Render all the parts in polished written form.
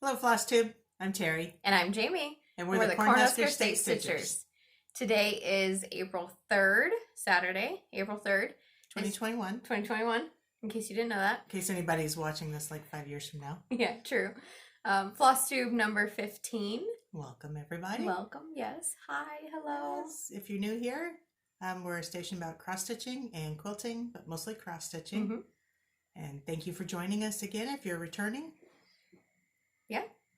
Hello, Flosstube. I'm Terry. And I'm Jamie. And we're the Cornhusker State Stitchers. Today is April 3rd, Saturday, April 3rd. 2021. 2021, in case you didn't know that. In case anybody's watching this like 5 years from now. Yeah, true. Flosstube number 15. Welcome, everybody. Welcome, yes. Hi, hello. Yes. If you're new here, we're a station about cross-stitching and quilting, but mostly cross-stitching. Mm-hmm. And thank you for joining us again if you're returning.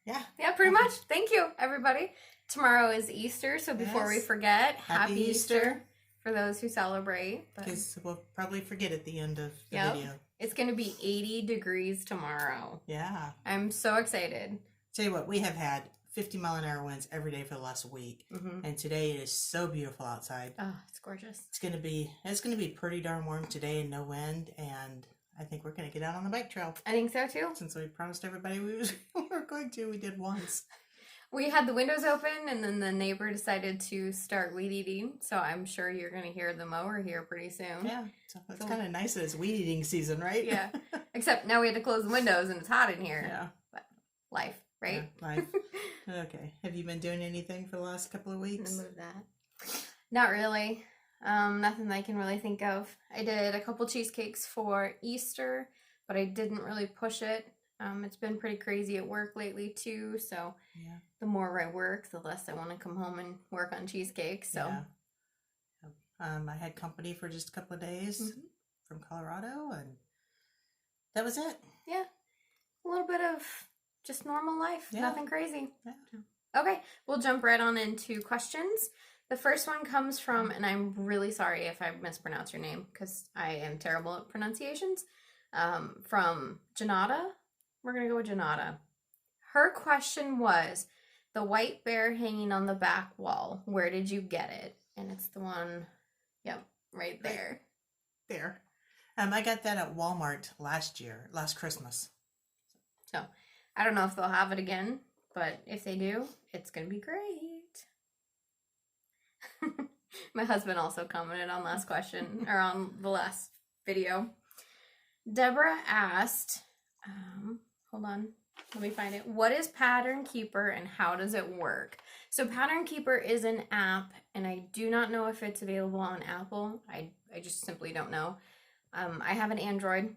Yeah, pretty much. Thank you, everybody. Tomorrow is Easter, so before we forget, Happy Easter for those who celebrate. Because we'll probably forget at the end of the video. It's going to be 80 degrees tomorrow. Yeah. I'm so excited. Tell you what, we have had 50-mile-an-hour winds every day for the last week. Mm-hmm. And today it is so beautiful outside. Oh, it's gorgeous. It's gonna be pretty darn warm today and no wind, and I think we're gonna get out on the bike trail. I think so too. Since we promised everybody we were going to, we did once. We had the windows open, and then the neighbor decided to start weed eating. So I'm sure you're gonna hear the mower here pretty soon. Yeah, so it's kind of nice that it's weed eating season, right? Yeah. Except now we had to close the windows, and it's hot in here. Yeah. But life, right? Yeah, life. Okay. Have you been doing anything for the last couple of weeks? Move that. Not really. Nothing that I can really think of. I did a couple cheesecakes for Easter, but I didn't really push it. It's been pretty crazy at work lately too, so the more I work, the less I want to come home and work on cheesecakes. So I had company for just a couple of days from Colorado, and that was it. Yeah. A little bit of just normal life. Yeah. Nothing crazy. Yeah. Okay, we'll jump right on into questions. The first one comes from, and I'm really sorry if I mispronounce your name because I am terrible at pronunciations, from Janata. We're going to go with Janata. Her question was, the white bear hanging on the back wall, where did you get it? And it's the one, right there. There. I got that at Walmart last Christmas. So, I don't know if they'll have it again, but if they do, it's going to be great. My husband also commented on last question, or on the last video. Deborah asked, hold on, let me find it. What is Pattern Keeper and how does it work? So Pattern Keeper is an app, and I do not know if it's available on Apple. I just simply don't know. I have an Android.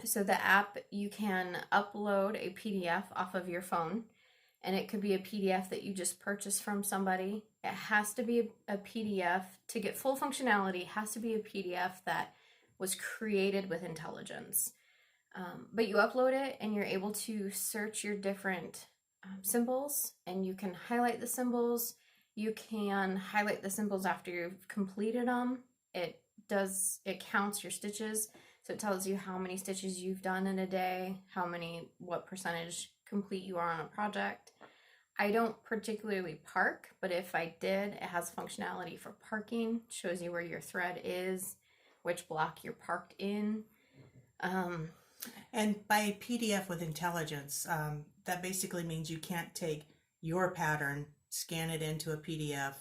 So the app, you can upload a PDF off of your phone, and it could be a PDF that you just purchased from somebody. It has to be a PDF. To get full functionality, it has to be a PDF that was created with intelligence. But you upload it, and you're able to search your different symbols, and you can highlight the symbols. You can highlight the symbols after you've completed them. It counts your stitches. So it tells you how many stitches you've done in a day, what percentage complete you are on a project. I don't particularly park, but if I did, it has functionality for parking, shows you where your thread is, which block you're parked in. And by PDF with intelligence, that basically means you can't take your pattern, scan it into a PDF,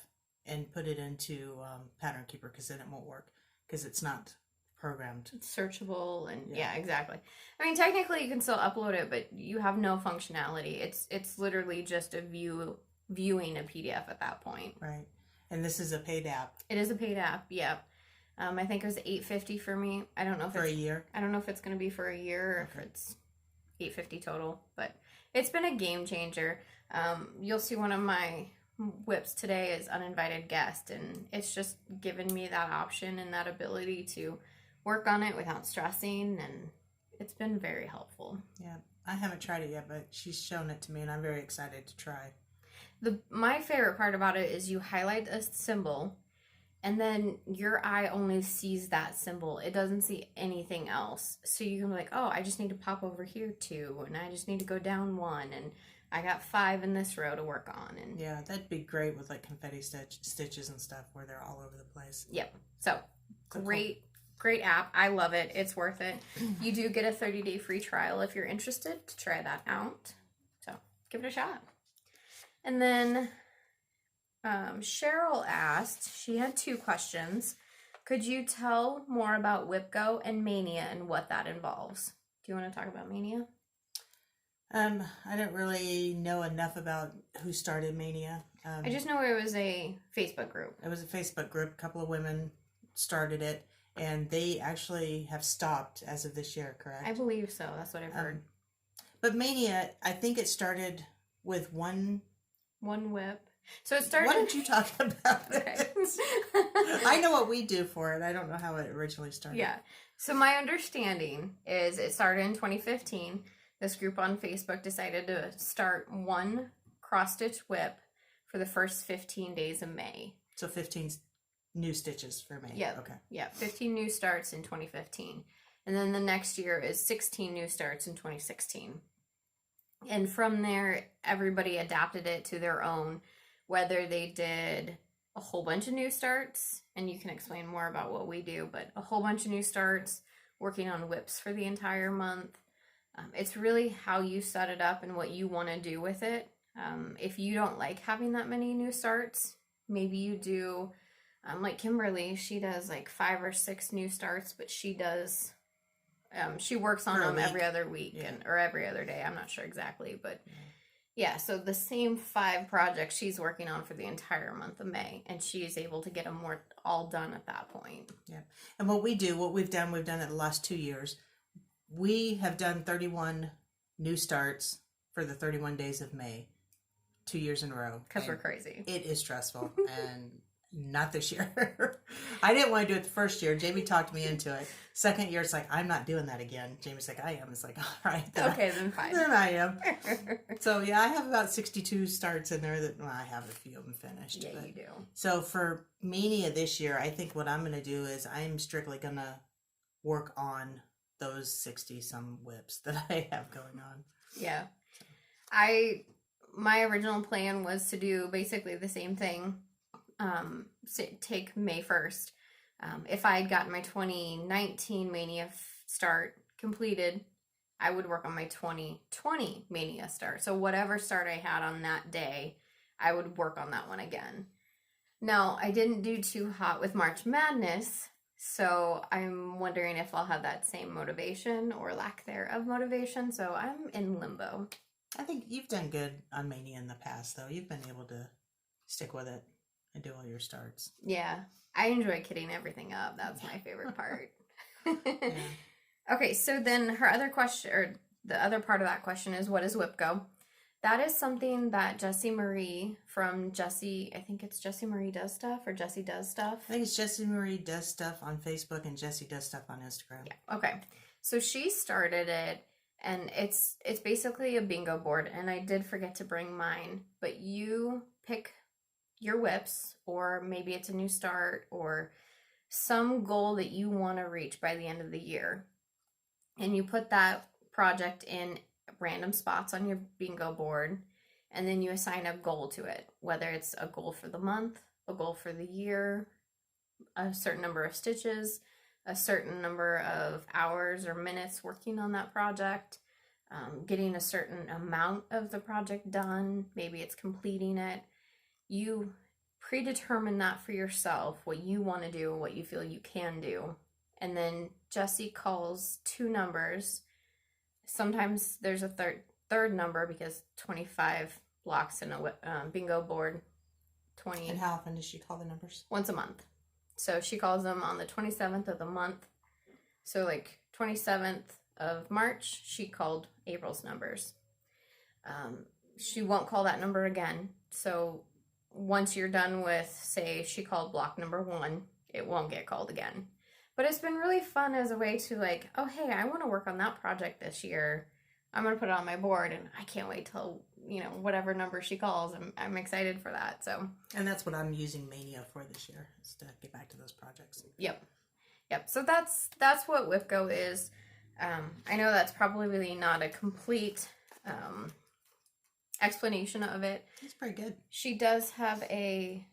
and put it into Pattern Keeper, because then it won't work, because it's not programmed. It's searchable, and yeah, exactly. I mean, technically you can still upload it, but you have no functionality. It's literally just viewing a PDF at that point. Right. And this is a paid app. It is a paid app, yeah. I think it was $8.50 for me. I don't know if for a year. I don't know if it's going to be for a year or if it's $8.50 total, but it's been a game changer. You'll see one of my whips today is uninvited guest, and it's just given me that option and that ability to work on it without stressing, and it's been very helpful. Yeah, I haven't tried it yet, but she's shown it to me, and I'm very excited to try. My favorite part about it is you highlight a symbol, and then your eye only sees that symbol. It doesn't see anything else. So you can be like, oh, I just need to pop over here 2, and I just need to go down 1, and I got 5 in this row to work on. And yeah, that'd be great with like confetti stitches and stuff where they're all over the place. Yep. So great app. I love it. It's worth it. You do get a 30-day free trial if you're interested to try that out. So give it a shot. And then Cheryl asked, she had 2 questions. Could you tell more about WIPGO and Mania and what that involves? Do you want to talk about Mania? I don't really know enough about who started Mania. I just know it was a Facebook group. It was a Facebook group. A couple of women started it, and they actually have stopped as of this year, correct? I believe so. That's what I've heard. But Mania, I think it started with one WIP. So it started. Why don't you talk about Okay. it? I know what we do for it. I don't know how it originally started. Yeah. So my understanding is it started in 2015. This group on Facebook decided to start one cross-stitch WIP for the first 15 days of May. So 15 new stitches for May. Yeah. Okay. Yeah. 15 new starts in 2015. And then the next year is 16 new starts in 2016. And from there, everybody adapted it to their own, whether they did a whole bunch of new starts, and you can explain more about what we do, but a whole bunch of new starts, working on WIPs for the entire month. It's really how you set it up and what you want to do with it. If you don't like having that many new starts, maybe you do, like Kimberly, she does like 5 or 6 new starts, but she does, she works on them every other week or every other day. I'm not sure exactly, but yeah, so the same 5 projects she's working on for the entire month of May, and she's able to get them all done at that point. Yeah. And what we've done it the last 2 years. We have done 31 new starts for the 31 days of May, 2 years in a row. Because we're crazy. It is stressful, and not this year. I didn't want to do it the first year. Jamie talked me into it. Second year, it's like, I'm not doing that again. Jamie's like, I am. It's like, all right. Then fine. Then I am. So, yeah, I have about 62 starts in there that, well, I have a few of them finished. Yeah, you do. So for Mania this year, I think what I'm going to do is I'm strictly going to work on those 60-some WIPs that I have going on. Yeah. My original plan was to do basically the same thing. Take May 1st. If I had gotten my 2019 Mania start completed, I would work on my 2020 Mania start. So whatever start I had on that day, I would work on that one again. Now, I didn't do too hot with March Madness, so I'm wondering if I'll have that same motivation or lack thereof motivation, so I'm in limbo. I think you've done good on Mania in the past, though. You've been able to stick with it and do all your starts. Yeah, I enjoy kitting everything up. That's my favorite part. Yeah. Okay, so then her other question, or the other part of that question is, what is WIPGO? That is something that Jessie Marie from Jessie, I think it's Jessie Marie Does Stuff or Jessie Does Stuff. I think it's Jessie Marie Does Stuff on Facebook and Jessie Does Stuff on Instagram. Yeah, okay. So she started it, and it's basically a bingo board, and I did forget to bring mine, but you pick your WIPs, or maybe it's a new start, or some goal that you want to reach by the end of the year. And you put that project in random spots on your bingo board, and then you assign a goal to it, whether it's a goal for the month, a goal for the year, a certain number of stitches, a certain number of hours or minutes working on that project, getting a certain amount of the project done, maybe it's completing it. You predetermine that for yourself, what you want to do, what you feel you can do. And then Jessie calls 2 numbers. Sometimes there's a third number because 25 blocks in a bingo board. 20. And how often does she call the numbers? Once a month. So she calls them on the 27th of the month. So like 27th of March, she called April's numbers. She won't call that number again. So once you're done with, say, she called block number 1, it won't get called again. But it's been really fun as a way to like, oh, hey, I want to work on that project this year. I'm going to put it on my board, and I can't wait till, whatever number she calls. I'm excited for that. So. And that's what I'm using Mania for this year, is to get back to those projects. Yep. So that's what WIPGO is. I know that's probably really not a complete explanation of it. It's pretty good. She does have a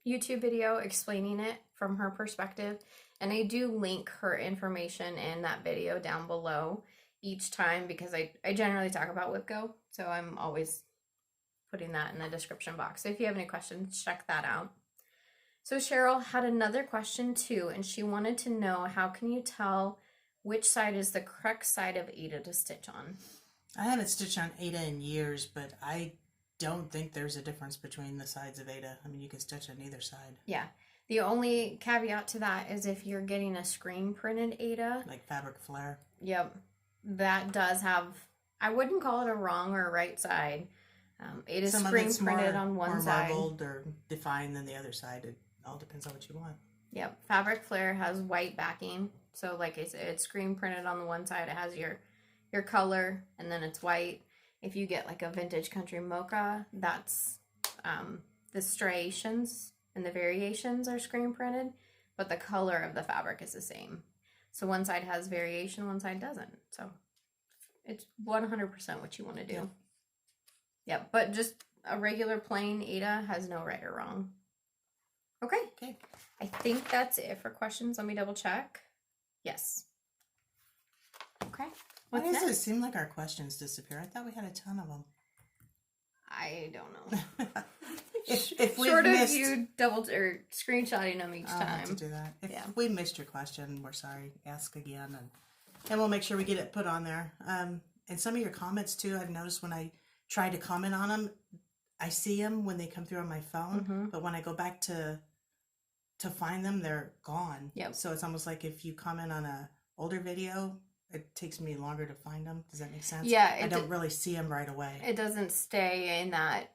YouTube video explaining it from her perspective, and I do link her information in that video down below each time because I generally talk about WIPGO, so I'm always putting that in the description box. So if you have any questions, check that out. So Cheryl had another question too, and she wanted to know, how can you tell which side is the correct side of Ada to stitch on? I haven't stitched on Ada in years, but I don't think there's a difference between the sides of Ada. I mean, you can stitch on either side. Yeah. The only caveat to that is if you're getting a screen printed Ada. Like fabric flare. Yep. That does have, I wouldn't call it a wrong or a right side. It is Some screen of it's printed more, on one more side. marbled or defined than the other side. It all depends on what you want. Yep. Fabric flare has white backing. So like I said, it's screen printed on the one side. It has your color and then it's white. If you get like a vintage country mocha, that's the striations and the variations are screen printed, but the color of the fabric is the same. So one side has variation, one side doesn't. So it's 100% what you want to do. Yeah. Yep, but just a regular plain Ada has no right or wrong. Okay. Okay. I think that's it for questions. Let me double check. Yes. Okay. Why What's does it next? seem like our questions disappear? I thought we had a ton of them. I don't know. if we've Short of missed, you double or screenshotting them each I'll have to time. do that. If Yeah. we missed your question, we're sorry. Ask again, and we'll make sure we get it put on there. And some of your comments too, I've noticed when I try to comment on them, I see them when they come through on my phone, but when I go back to find them, they're gone. Yep. So it's almost like if you comment on a older video, it takes me longer to find them. Does that make sense? Yeah, I don't really see them right away. It doesn't stay in that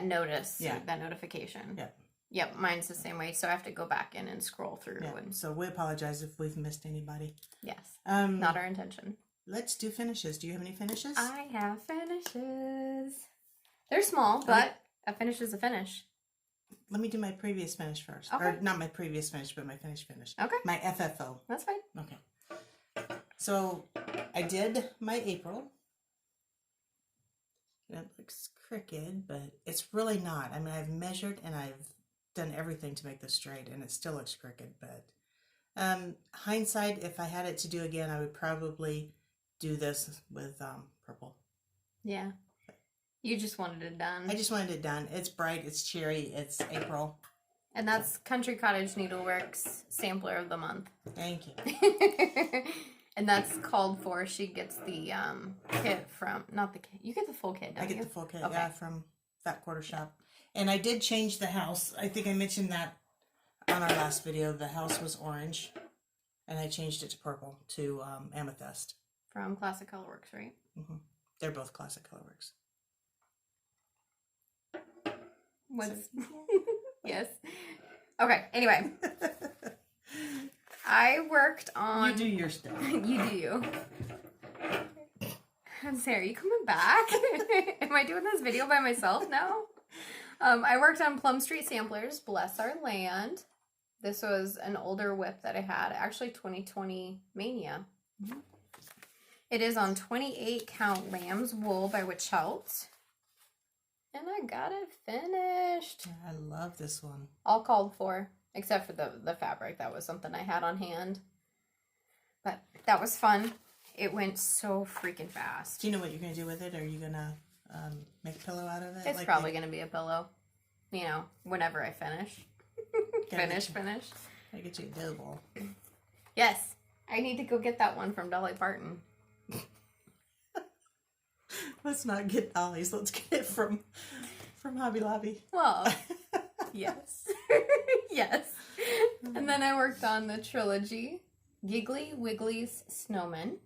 notice, yeah. that notification. Yep. Yep, mine's the same way. So I have to go back in and scroll through. Yeah. And So we apologize if we've missed anybody. yes, Um, not our intention. Let's do finishes. Do you have any finishes? I have finishes. They're small, but a finish is a finish. Let me do my previous finish first. Okay. Or not my previous finish, but my finish. Okay. My FFO. That's fine. Okay. So I did my April. It looks crooked, but it's really not. I mean, I've measured and I've done everything to make this straight, and it still looks crooked. But hindsight, if I had it to do again, I would probably do this with purple. Yeah. You just wanted it done. I just wanted it done. It's bright, it's cheery, it's April. And that's Country Cottage Needleworks Sampler of the Month. Thank you. And that's called for. She gets the kit from, not the kit. You get the full kit, don't I get you? the full kit, Okay. yeah, from Fat Quarter Shop. And I did change the house. I think I mentioned that on our last video. The house was orange, and I changed it to purple, to amethyst. From Classic Colorworks, right? Mm-hmm. They're both Classic Colorworks. What's... Yes. Okay, anyway. I worked on... You do your stuff. You do you. Sarah, you coming back? Am I doing this video by myself now? I worked on Plum Street Samplers, Bless Our Land. This was an older whip that I had, actually 2020 Mania. Mm-hmm. It is on 28 count lamb's wool by Witch Helt. And I got it finished. I love this one. All called for, except for the fabric. That was something I had on hand. But that was fun. It went so freaking fast. Do you know what you're going to do with it? Are you going to make a pillow out of it? It's probably going to be a pillow. You know, whenever I finish. Finish. I get you a dough ball. Yes. I need to go get that one from Dolly Parton. Let's not get Dolly's. Let's get it from Hobby Lobby. Well, yes. Yes. And then I worked on the Trilogy, Giggly, Wigglys, Snowman.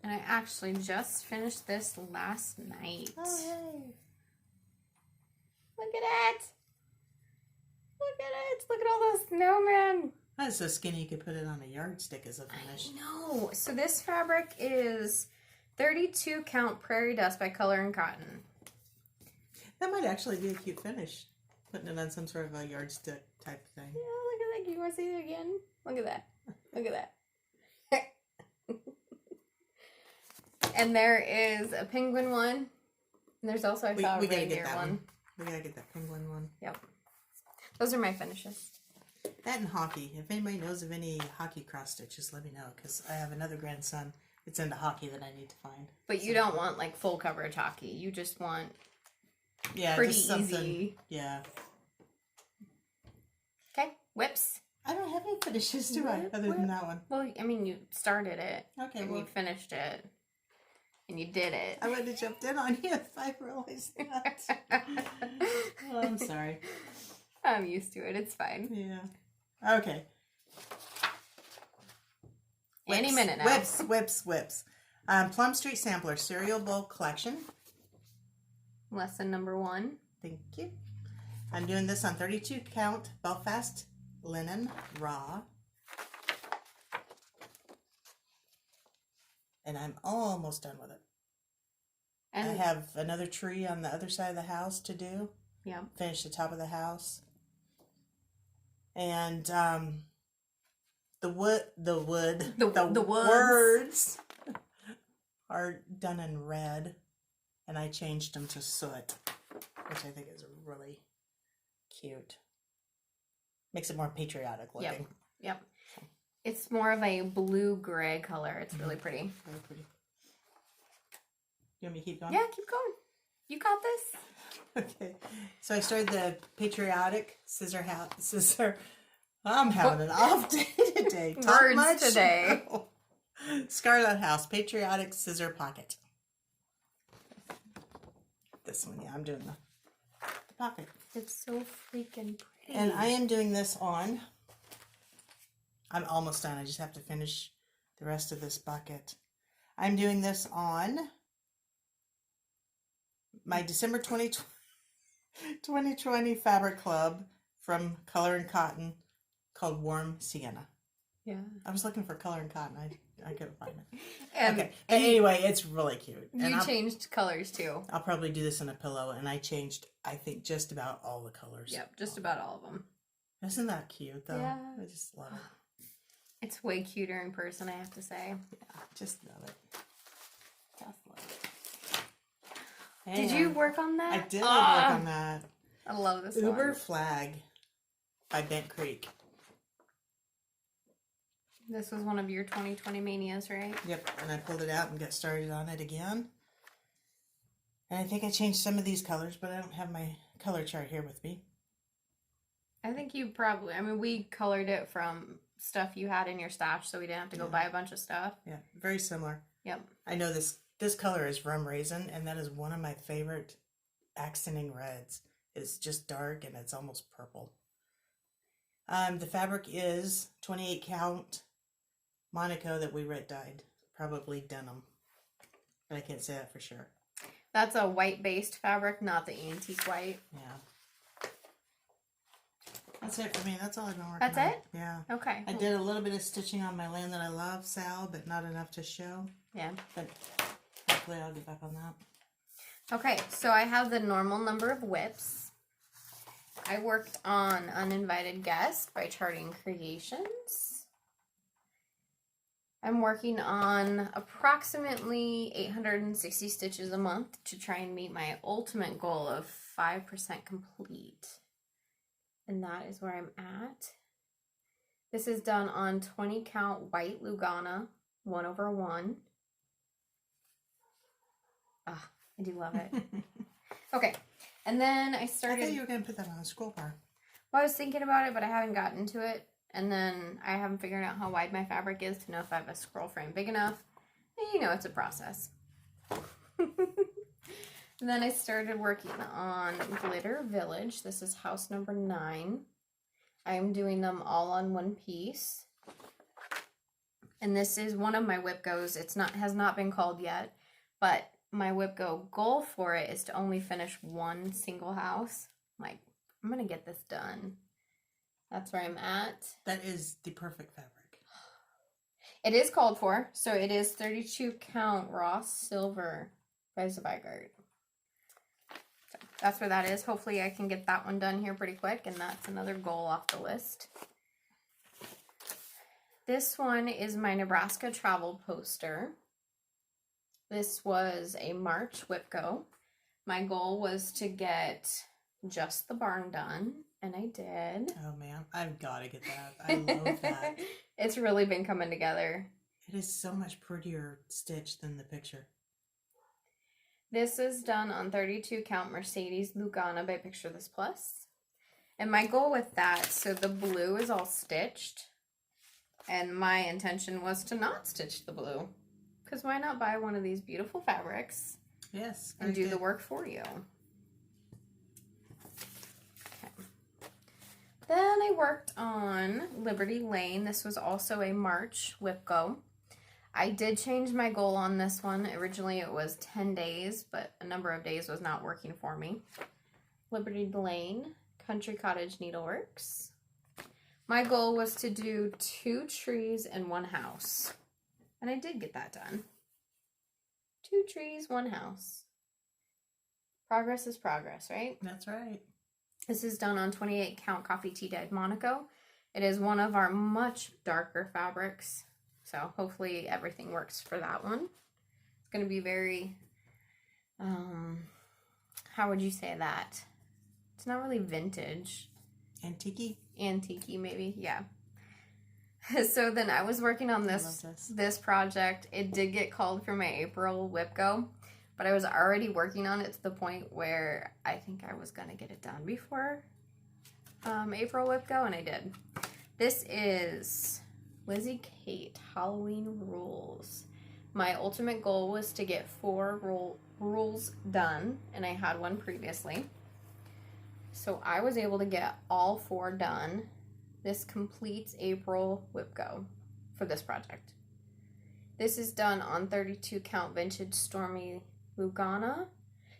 And I actually just finished this last night. Oh, yay. Look at it. Look at it. Look at all those snowmen. That's so skinny you could put it on a yardstick as a finish. No. So this fabric is 32 count Prairie Dust by Color and Cotton. That might actually be a cute finish. Putting it on some sort of a yardstick type thing. Yeah, look at that. You want to see it again? Look at that. Look at that. And there is a penguin one. And there's also, I saw a we gotta reindeer get that one. We gotta get that penguin one. Yep. Those are my finishes. That and hockey. If anybody knows of any hockey cross stitches, let me know. Because I have another grandson that's into hockey that I need to find. But you don't want like full coverage hockey. You just want pretty just easy. Yeah. Okay, whips. I don't have any finishes, do I? Other than that one. Well, I mean, you started it. Okay, and well, you finished it. And you did it. I would have jumped in on you if I realized that. Oh, I'm sorry. I'm used to it. It's fine. Yeah. Okay. Any minute now. Whips. Plum Street Sampler Cereal Bowl Collection. Lesson number 1. Thank you. I'm doing this on 32 count Belfast linen raw. And I'm almost done with it. And I have another tree on the other side of the house to do. Yeah. Finish the top of the house. And the words are done in red, and I changed them to soot, which I think is really cute. Makes it more patriotic looking. Yep. It's more of a blue-gray color. It's really pretty. Very pretty. You want me to keep going? Yeah, keep going. You got this. Okay. So I started the Patriotic Scissor Hat. I'm having an off day today. Talk Words much? today. No. Scarlet House Patriotic Scissor Pocket. This one, yeah, I'm doing the pocket. It's so freaking pretty. And I am doing this on, I'm almost done. I just have to finish the rest of this bucket. I'm doing this on my December 2020 Fabric Club from Color and Cotton called Warm Sienna. Yeah. I was looking for Color and Cotton. I couldn't find it. And okay. But anyway, it's really cute. You changed colors too. I'll probably do this in a pillow, and I changed, I think, just about all the colors. Yep, just about all of them. Isn't that cute, though? Yeah. I just love it. It's way cuter in person, I have to say. Yeah, just love it. Just love it. Did you work on that? I did work on that. I love this Uber one. Flag by Bent Creek. This was one of your 2020 manias, right? Yep, and I pulled it out and got started on it again. And I think I changed some of these colors, but I don't have my color chart here with me. I think you probably, I mean, we colored it from stuff you had in your stash, so we didn't have to go buy a bunch of stuff. Yeah, very similar. Yep. I know this color is Rum Raisin, and that is one of my favorite accenting reds. It's just dark, and it's almost purple. The fabric is 28 count Monaco that we red dyed. Probably denim, but I can't say that for sure. That's a white-based fabric, not the antique white. Yeah. That's it for me. That's all I've been working That's on. it? Yeah. Okay. I did a little bit of stitching on my Land That I Love, Sal, but not enough to show. Yeah. But hopefully I'll get back on that. Okay, so I have the normal number of whips. I worked on Uninvited Guest by Charting Creations. I'm working on approximately 860 stitches a month to try and meet my ultimate goal of 5% complete. And that is where I'm at. This is done on 20 count white Lugana 1/1. Ah, I do love it. Okay, and then I started... I thought you were going to put that on a scroll bar. Well, I was thinking about it, but I haven't gotten to it. And then I haven't figured out how wide my fabric is to know if I have a scroll frame big enough. And you know, it's a process. And then I started working on Glitter Village. This is house number 9. I'm doing them all on one piece. And this is one of my WIPGOs. Has not been called yet, but my WIPGO goal for it is to only finish one single house. Like, I'm going to get this done. That's where I'm at. That is the perfect fabric. It is called for, so it is 32 count raw silver by Zweigart. So that's where that is. Hopefully I can get that one done here pretty quick, and that's another goal off the list. This one is my Nebraska travel poster. This was a March WIPGO. My goal was to get just the barn done, and I did. Oh man, I've got to get that. I love that. It's really been coming together. It is so much prettier stitched than the picture. This is done on 32 count Mercedes Lugana by Picture This Plus. And my goal with that, so the blue is all stitched, and my intention was to not stitch the blue Because why not buy one of these beautiful fabrics Yes. and do the work for you? Okay. Then I worked on Liberty Lane. This was also a March WIPGO. I did change my goal on this one. Originally it was 10 days, but a number of days was not working for me. Liberty Lane, Country Cottage Needleworks. My goal was to do 2 trees and 1 house. And I did get that done. 2 trees, 1 house. Progress is progress, right? That's right. This is done on 28 count coffee tea dyed Monaco. It is one of our much darker fabrics. So hopefully everything works for that one. It's going to be very, how would you say that? It's not really vintage. Antique-y? Antique-y, maybe, yeah. So then I was working on this project. It did get called for my April WIPGO, but I was already working on it to the point where I think I was going to get it done before April WIPGO, and I did. This is Lizzie Kate Halloween Rules. My ultimate goal was to get 4 rules done, and I had one previously. So I was able to get all 4 done. This completes April WIPGO for this project. This is done on 32 count vintage Stormy Lugana.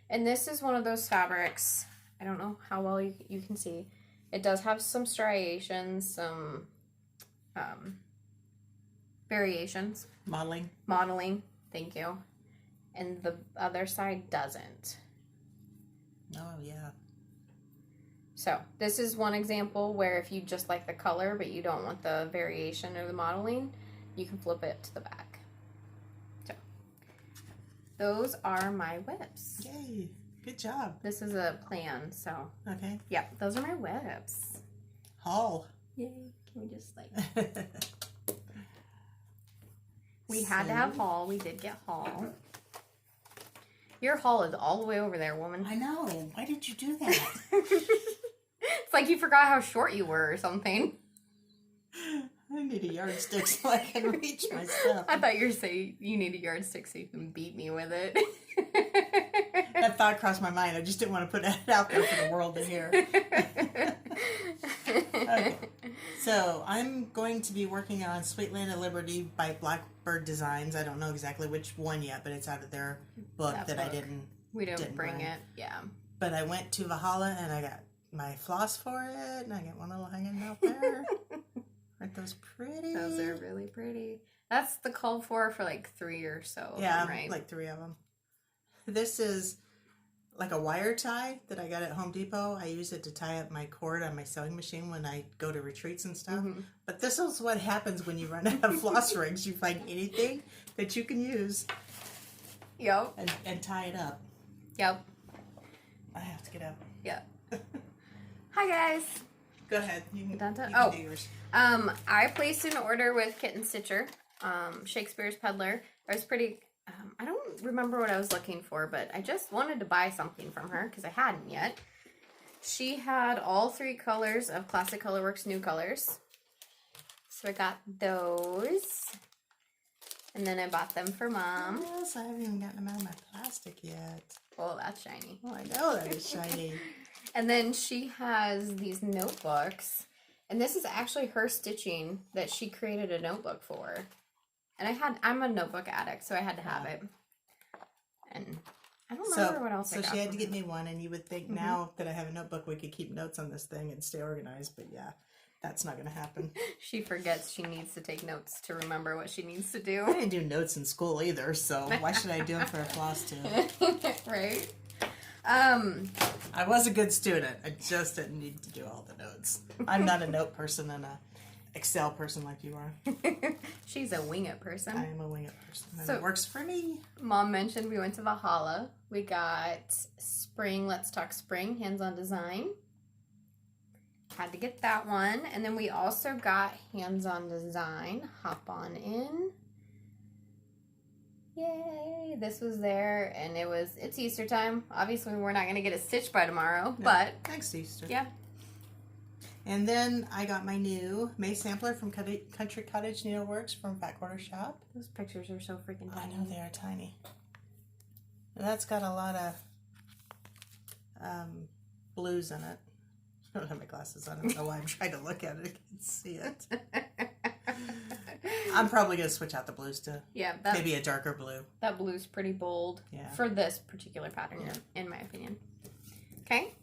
And this is one of those fabrics, I don't know how well you can see. It does have some striations, some variations. Modeling, thank you. And the other side doesn't. Oh, yeah. So this is one example where if you just like the color but you don't want the variation or the modeling, you can flip it to the back. So those are my whips. Yay, good job. This is a plan, so. Okay. Yeah, those are my whips. Haul. Yay, can we just like. We had to have haul, we did get haul. Your haul is all the way over there, woman. I know, why did you do that? It's like you forgot how short you were or something. I need a yardstick so I can reach my stuff. I thought you were saying you need a yardstick so you can beat me with it. That thought crossed my mind. I just didn't want to put it out there for the world to hear. Okay. So I'm going to be working on Sweet Land of Liberty by Blackbird Designs. I don't know exactly which one yet, but it's out of their book that I didn't. We didn't bring it. Yeah. But I went to Valhalla and I got my floss for it, and I got one little hanging out there. Aren't those pretty? Those are really pretty. That's the call for like 3 or so. Yeah, right? like 3 of them. This is like a wire tie that I got at Home Depot. I use it to tie up my cord on my sewing machine when I go to retreats and stuff. Mm-hmm. But this is what happens when you run out of floss rings. You find anything that you can use. Yep. And tie it up. Yep. I have to get up. Yep. Hi guys. Go ahead. You can do yours. I placed an order with Kitten Stitcher, Shakespeare's Peddler. I was pretty. I don't remember what I was looking for, but I just wanted to buy something from her because I hadn't yet. She had all 3 colors of Classic Colorworks New Colors. So I got those. And then I bought them for Mom. Yes, I haven't even gotten them out of my plastic yet. Oh, that's shiny. Oh, I know that is shiny. And then she has these notebooks. And this is actually her stitching that she created a notebook for. And I'm a notebook addict, so I had to have it. And I don't remember what else I got. So she had to get me one, and you would think now that I have a notebook, we could keep notes on this thing and stay organized. But yeah, that's not going to happen. She forgets she needs to take notes to remember what she needs to do. I didn't do notes in school either, so why should I do them for a Flosstube? Right? I was a good student. I just didn't need to do all the notes. I'm not a note person and a Excel person like you are. She's a wing it person. I am a wing it person. And it works for me. Mom mentioned we went to Valhalla. We got Spring, Let's Talk Spring, Hands-On Design. Had to get that one. And then we also got Hands-On Design. Hop on in. Yay! This was there, and it's Easter time. Obviously, we're not going to get it stitched by tomorrow, but... Next Easter. Yeah. And then I got my new May sampler from Country Cottage Needleworks from Fat Quarter Shop. Those pictures are so freaking tiny. I know, they are tiny. And that's got a lot of blues in it. I don't have my glasses on. I don't know why I'm trying to look at it. I can't see it. I'm probably going to switch out the blues to maybe a darker blue. That blue's pretty bold for this particular pattern, in my opinion. Okay.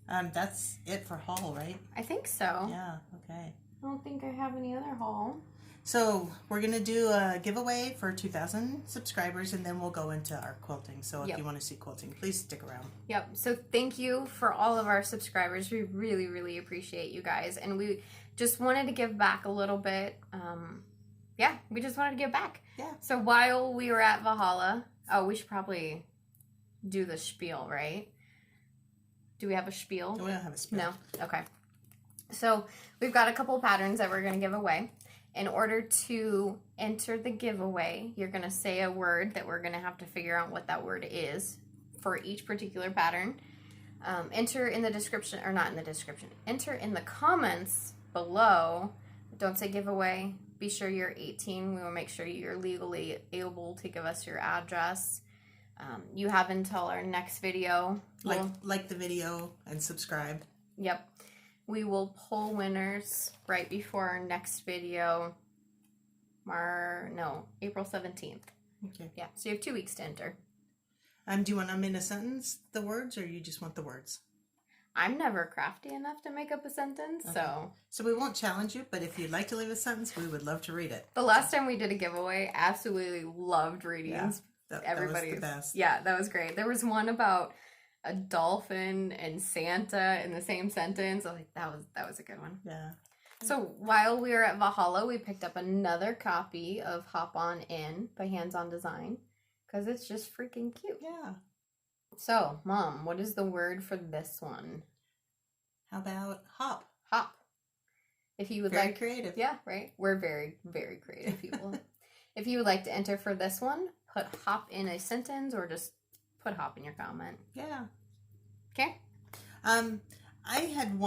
That's it for haul, right? I think so. Yeah, okay. I don't think I have any other haul. So we're going to do a giveaway for 2,000 subscribers, and then we'll go into our quilting. So if you want to see quilting, please stick around. Yep. So thank you for all of our subscribers. We really, really appreciate you guys. And we just wanted to give back a little bit. We just wanted to give back. Yeah. So while we were at Valhalla, we should probably do the spiel, right? Do we have a spiel? No, we don't have a spiel. No? Okay. So we've got a couple of patterns that we're going to give away. In order to enter the giveaway, you're going to say a word that we're going to have to figure out what that word is for each particular pattern. Enter in the description, or not in the description, enter in the comments below. Don't say giveaway. Be sure you're 18. We will make sure you're legally able to give us your address. You have until our next video. Like the video and subscribe. Yep. We will pull winners right before our next video. April 17th. Okay. Yeah, so you have 2 weeks to enter. Do you want them in a sentence, the words, or you just want the words? I'm never crafty enough to make up a sentence, okay. So we won't challenge you, but if you'd like to leave a sentence, we would love to read it. The last time we did a giveaway, absolutely loved reading. Yeah, that was the best. Yeah, that was great. There was one about a dolphin and Santa in the same sentence. I was like, that was a good one. Yeah. So while we were at Valhalla, we picked up another copy of Hop On In by Hands On Design because it's just freaking cute. Yeah. So, Mom, what is the word for this one? How about hop? Hop. If you would very creative. Yeah, right? We're very, very creative people. If you would like to enter for this one, put hop in a sentence or just put hop in your comment. Yeah. Okay. I had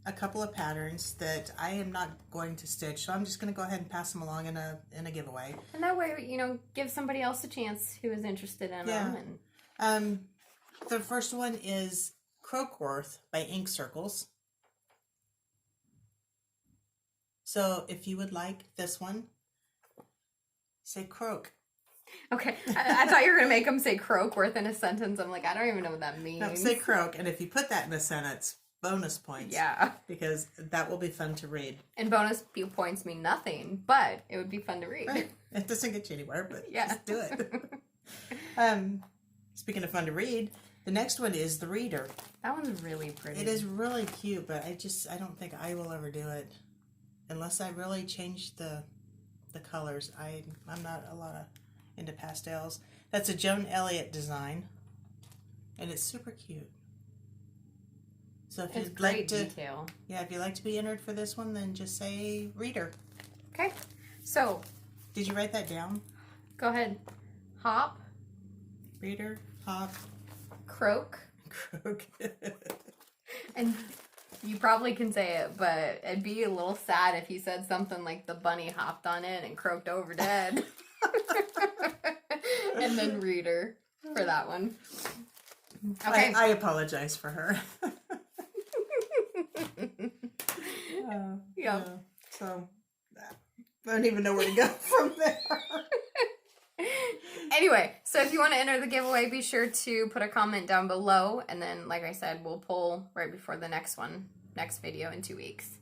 a couple of patterns that I am not going to stitch, so I'm just going to go ahead and pass them along in a giveaway. And that way, give somebody else a chance who is interested in them. And the first one is Croakworth by Ink Circles. So if you would like this one, say croak. Okay, I thought you were going to make them say Croakworth in a sentence. I'm like, I don't even know what that means. No, say croak, and if you put that in a sentence, bonus points. Yeah. Because that will be fun to read. And bonus points mean nothing, but it would be fun to read. Right. It doesn't get you anywhere, but yeah. Just do it. Speaking of fun to read, the next one is The Reader. That one's really pretty. It is really cute, but I don't think I will ever do it unless I really change the colors. I'm not a lot into pastels. That's a Joan Elliott design, and it's super cute. So if you'd like to, detail. Yeah, if you'd like to be entered for this one, then just say Reader. Okay. So, did you write that down? Go ahead. Hop. Reader. Hop. Croak. Croak. And you probably can say it, but it'd be a little sad if you said something like the bunny hopped on it and croaked over dead. And then Reader for that one. Okay. I apologize for her. Yeah. So I don't even know where to go from there. Anyway, so if you want to enter the giveaway, be sure to put a comment down below, and then, like I said, we'll pull right before the next video in 2 weeks.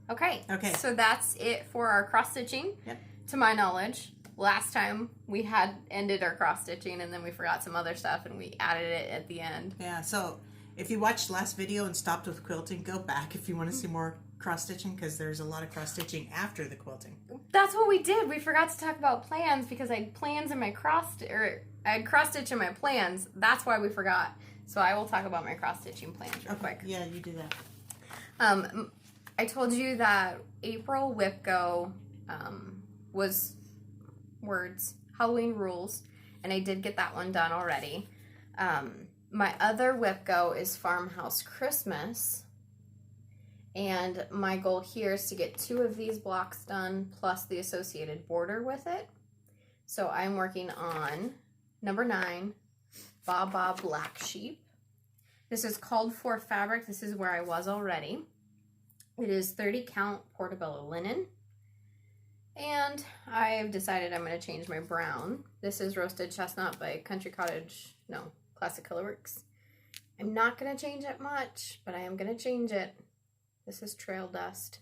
Okay. Okay. So that's it for our cross stitching. Yep. To my knowledge, last time we had ended our cross stitching, and then we forgot some other stuff, and we added it at the end. Yeah. So if you watched last video and stopped with quilting, go back if you want to see more cross stitching, because there's a lot of cross stitching after the quilting. That's what we did. We forgot to talk about plans because I had plans in my I had cross stitch in my plans. That's why we forgot. So I will talk about my cross stitching plans real quick. Yeah, you do that. I told you that April WIPGO was words, Halloween rules, and I did get that one done already. My other WIPGO is Farmhouse Christmas, And my goal here is to get 2 of these blocks done plus the associated border with it. So I'm working on number 9, Baba Black Sheep. This is called for fabric. This is where I was already. It is 30 count portobello linen. And I've decided I'm going to change my brown. This is Roasted Chestnut by Classic Colorworks. I'm not going to change it much, but I am going to change it. This is Trail Dust.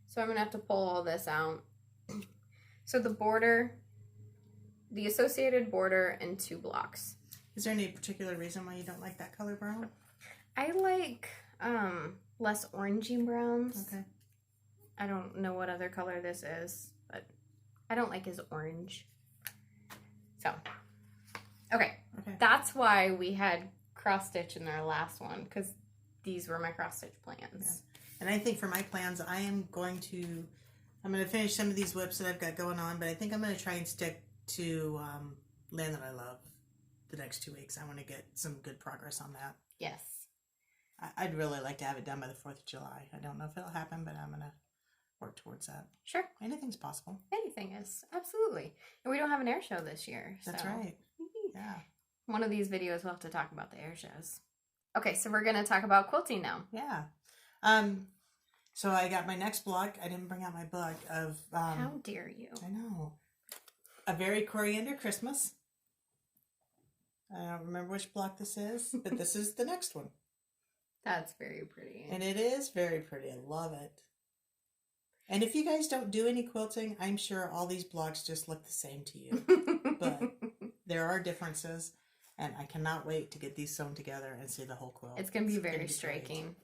So I'm going to have to pull all this out. So the border, the associated border, and 2 blocks. Is there any particular reason why you don't like that color brown? I like less orangey browns. Okay. I don't know what other color this is, but I don't like his orange. So, okay. That's why we had cross stitch in our last one, because these were my cross stitch plans. Yeah. And I think for my plans, I'm going to finish some of these whips that I've got going on, but I think I'm going to try and stick to Land That I Love the next 2 weeks. I want to get some good progress on that. Yes. I'd really like to have it done by the 4th of July. I don't know if it'll happen, but I'm going to work towards that. Sure. Anything's possible. Anything is. Absolutely. And we don't have an air show this year. That's right. Yeah. One of these videos we'll have to talk about the air shows. Okay, so we're going to talk about quilting now. Yeah. So I got my next block. I didn't bring out my book of... How dare you? I know. A Very Coriander Christmas. I don't remember which block this is, but this is the next one. That's very pretty. And it is very pretty. I love it. And if you guys don't do any quilting, I'm sure all these blocks just look the same to you. But there are differences, and I cannot wait to get these sewn together and see the whole quilt. It's going to be very striking. Great.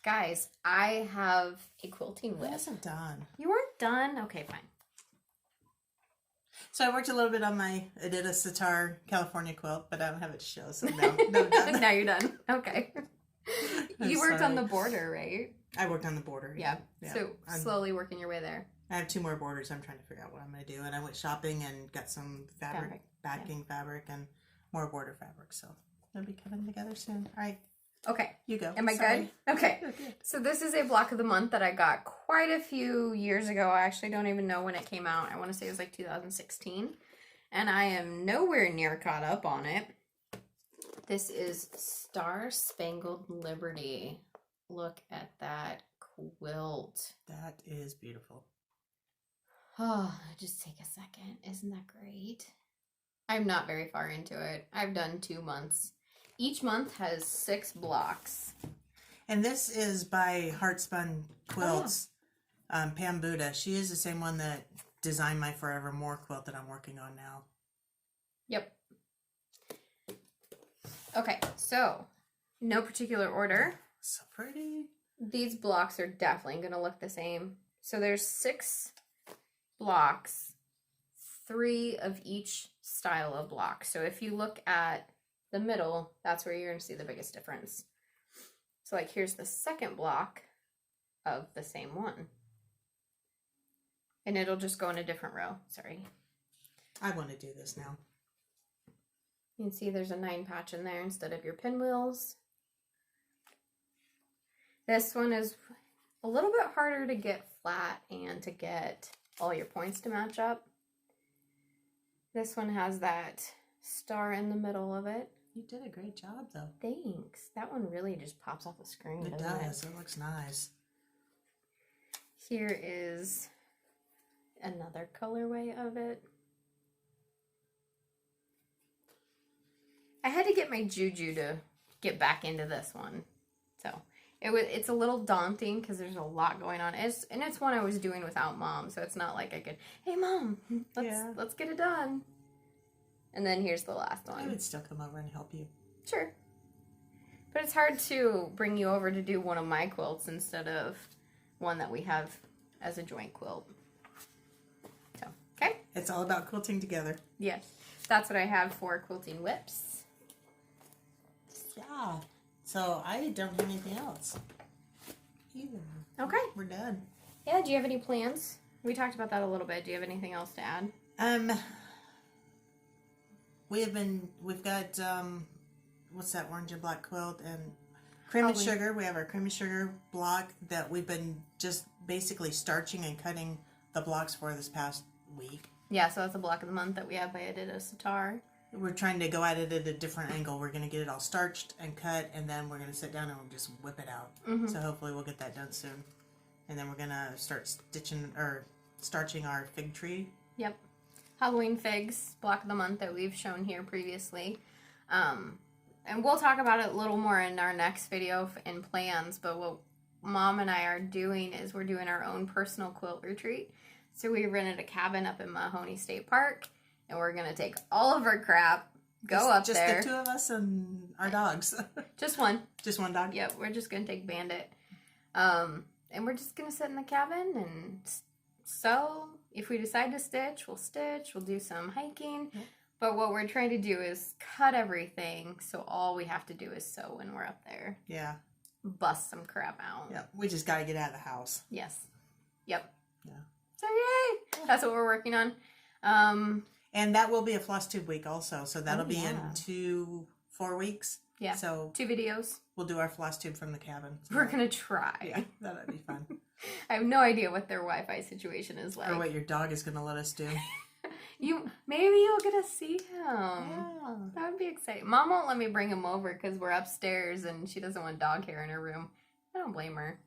Guys, I have a quilting whip. I wasn't done. You weren't done? Okay, fine. So I worked a little bit on I did a Sitar California quilt, but I don't have it to show, so no done. Now you're done. Okay. You worked on the border, right? I worked on the border. Yeah. So slowly working your way there. I have 2 more borders. I'm trying to figure out what I'm going to do. And I went shopping and got some fabric, backing fabric, and more border fabric. So they'll be coming together soon. All right. Okay. You go. Am I good? Okay. So this is a block of the month that I got quite a few years ago. I actually don't even know when it came out. I want to say it was like 2016. And I am nowhere near caught up on it. This is Star Spangled Liberty. Look at that quilt. That is beautiful. Oh, just take a second. Isn't that great? I'm not very far into it. I've done 2 months. Each month has 6 blocks. And this is by Heartspun Quilts. Oh, yeah. Pam Buddha. She is the same one that designed my Forevermore quilt that I'm working on now. Yep. Okay, so no particular order. So pretty. These blocks are definitely going to look the same. So there's 6 blocks, 3 of each style of block. So if you look at the middle, that's where you're going to see the biggest difference. So like here's the second block of the same one. And it'll just go in a different row. Sorry. I want to do this now. You can see there's a 9 patch in there instead of your pinwheels. This one is a little bit harder to get flat and to get all your points to match up. This one has that star in the middle of it. You did a great job, though. Thanks. That one really just pops off the screen, It does. It looks nice. Here is another colorway of it. I had to get my juju to get back into this one. So it's a little daunting because there's a lot going on. And it's one I was doing without Mom, so it's not like I could, hey Mom, let's get it done. And then here's the last one. I would still come over and help you. Sure. But it's hard to bring you over to do one of my quilts instead of one that we have as a joint quilt. So, okay? It's all about quilting together. Yes. That's what I have for quilting whips. Yeah. So I don't have anything else either. Okay. We're done. Yeah, do you have any plans? We talked about that a little bit. Do you have anything else to add? We've got what's that orange and black quilt, and Cream and sugar. We have our cream and sugar block that we've been just basically starching and cutting the blocks for this past week. Yeah, so that's a block of the month that we have by Edita Sitar. We're trying to go at it at a different angle. We're going to get it all starched and cut, and then we're going to sit down and we'll just whip it out. Mm-hmm. So hopefully we'll get that done soon. And then we're going to start starching our fig tree. Yep. Halloween figs, block of the month that we've shown here previously. And we'll talk about it a little more in our next video in plans, but what Mom and I are doing is we're doing our own personal quilt retreat. So we rented a cabin up in Mahoney State Park, and we're going to take all of our crap, up just there. Just the two of us and our dogs. Just one. Just one dog? Yep, we're just going to take Bandit. And we're just going to sit in the cabin and sew. If we decide to stitch, we'll stitch. We'll do some hiking. Yep. But what we're trying to do is cut everything, so all we have to do is sew when we're up there. Yeah. Bust some crap out. Yeah, we just got to get out of the house. Yes. Yep. Yeah. So yay! That's what we're working on. And that will be a Flosstube week also, so that'll be in 4 weeks. Yeah. So 2 videos. We'll do our Flosstube from the cabin. So we're going to try. Yeah, that'll be fun. I have no idea what their Wi-Fi situation is like. Or what your dog is going to let us do. Maybe you'll get to see him. Yeah. That would be exciting. Mom won't let me bring him over because we're upstairs and she doesn't want dog hair in her room. I don't blame her.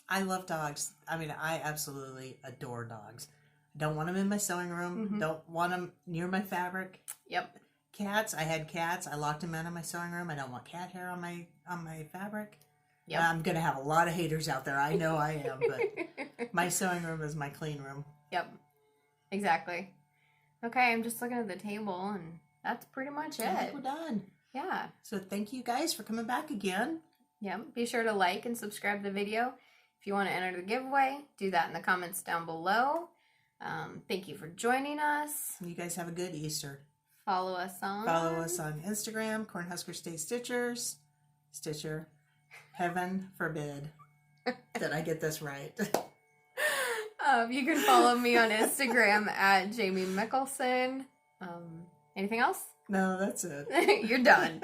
I love dogs. I mean, I absolutely adore dogs. I don't want them in my sewing room. Mm-hmm. Don't want them near my fabric. Yep. Cats. I had cats. I locked them out of my sewing room. I don't want cat hair on my fabric. Yep. I'm going to have a lot of haters out there. I know I am, but my sewing room is my clean room. Yep. Exactly. Okay, I'm just looking at the table, and that's pretty much it. I think we're done. Yeah. So thank you guys for coming back again. Yep. Be sure to like and subscribe to the video. If you want to enter the giveaway, do that in the comments down below. Thank you for joining us. You guys have a good Easter. Follow us on Instagram, Cornhusker State Stitchers. Stitcher. Heaven forbid that I get this right. You can follow me on Instagram at Jamie Mickelson. Anything else? No, that's it. You're done.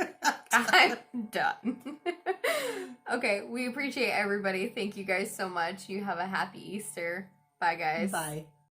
I'm done. Okay, we appreciate everybody. Thank you guys so much. You have a happy Easter. Bye, guys. Bye.